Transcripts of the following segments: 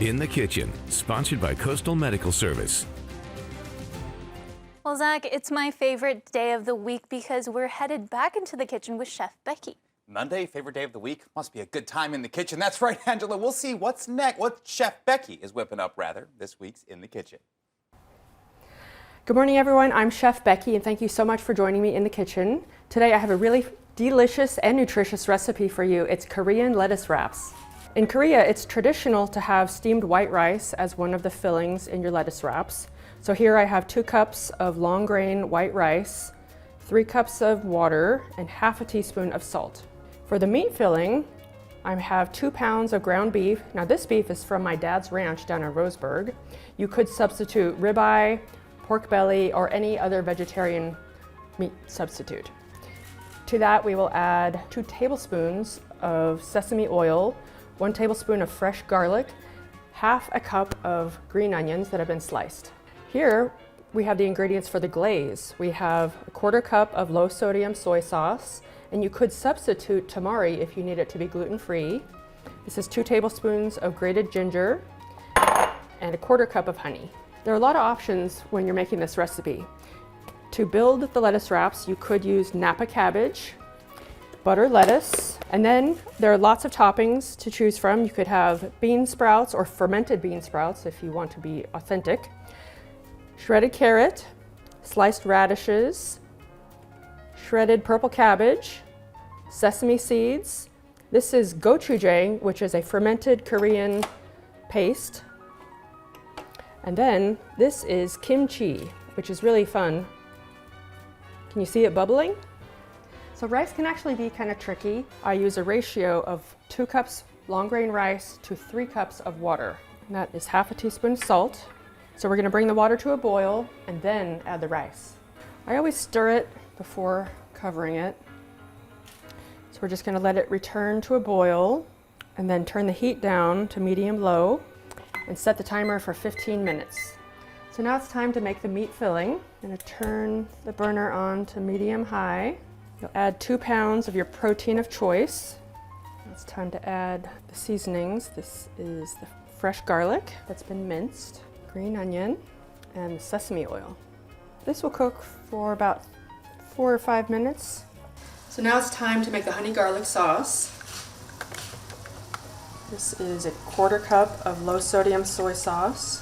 In the Kitchen, sponsored by Coastal Medical Service. Well, Zach, it's my favorite day of the week because we're headed back into the kitchen with Chef Becky. Monday, favorite day of the week. Must be a good time in the kitchen. That's right, Angela. We'll see what's next, what Chef Becky is whipping up, this week's In the Kitchen. Good morning, everyone. I'm Chef Becky, and thank you so much for joining me in the kitchen. Today, I have a really delicious and nutritious recipe for you. It's Korean lettuce wraps. In Korea, it's traditional to have steamed white rice as one of the fillings in your lettuce wraps. So here I have 2 cups of long grain white rice, 3 cups of water, and half a teaspoon of salt. For the meat filling, I have 2 pounds of ground beef. Now this beef is from my dad's ranch down in Roseburg. You could substitute ribeye, pork belly, or any other vegetarian meat substitute. To that, we will add 2 tablespoons of sesame oil, 1 tablespoon of fresh garlic, half a cup of green onions that have been sliced. Here, we have the ingredients for the glaze. We have a 1/4 cup of low sodium soy sauce, and you could substitute tamari if you need it to be gluten-free. This is 2 tablespoons of grated ginger and a 1/4 cup of honey. There are a lot of options when you're making this recipe. To build the lettuce wraps, you could use Napa cabbage, butter lettuce, and then there are lots of toppings to choose from. You could have bean sprouts or fermented bean sprouts if you want to be authentic, shredded carrot, sliced radishes, shredded purple cabbage, sesame seeds. This is gochujang, which is a fermented Korean paste. And then this is kimchi, which is really fun. Can you see it bubbling? So rice can actually be kind of tricky. I use a ratio of 2 cups long grain rice to 3 cups of water. And that is half a teaspoon salt. So we're gonna bring the water to a boil and then add the rice. I always stir it before covering it. So we're just gonna let it return to a boil and then turn the heat down to medium-low and set the timer for 15 minutes. So now it's time to make the meat filling. I'm gonna turn the burner on to medium-high. You'll add 2 pounds of your protein of choice. It's time to add the seasonings. This is the fresh garlic that's been minced, green onion, and sesame oil. This will cook for about 4 or 5 minutes. So now it's time to make the honey garlic sauce. This is a 1/4 cup of low sodium soy sauce,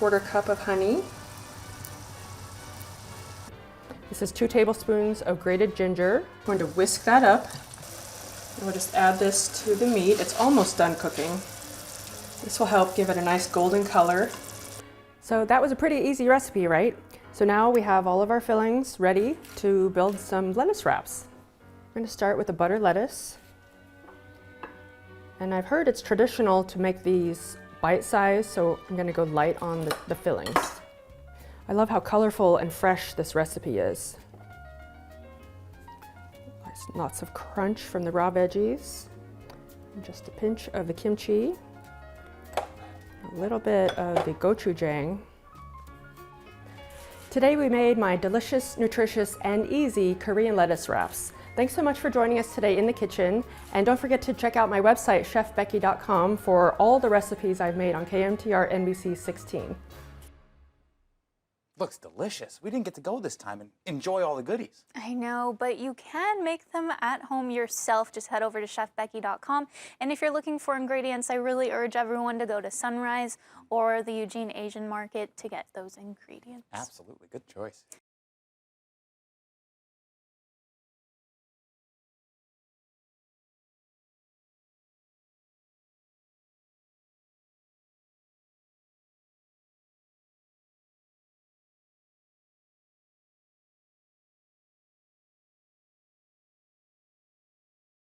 1/4 cup of honey. This is 2 tablespoons of grated ginger. I'm going to whisk that up. And we'll just add this to the meat. It's almost done cooking. This will help give it a nice golden color. So that was a pretty easy recipe, right? So now we have all of our fillings ready to build some lettuce wraps. We're going to start with the butter lettuce. And I've heard it's traditional to make these bite-sized, so I'm going to go light on the fillings. I love how colorful and fresh this recipe is. Lots of crunch from the raw veggies. And just a pinch of the kimchi. A little bit of the gochujang. Today we made my delicious, nutritious, and easy Korean lettuce wraps. Thanks so much for joining us today in the kitchen. And don't forget to check out my website, chefbecky.com, for all the recipes I've made on KMTR NBC 16. Looks delicious. We didn't get to go this time and enjoy all the goodies. I know, but you can make them at home yourself. Just head over to chefbecky.com. And if you're looking for ingredients, I really urge everyone to go to Sunrise or the Eugene Asian Market to get those ingredients. Absolutely. Good choice.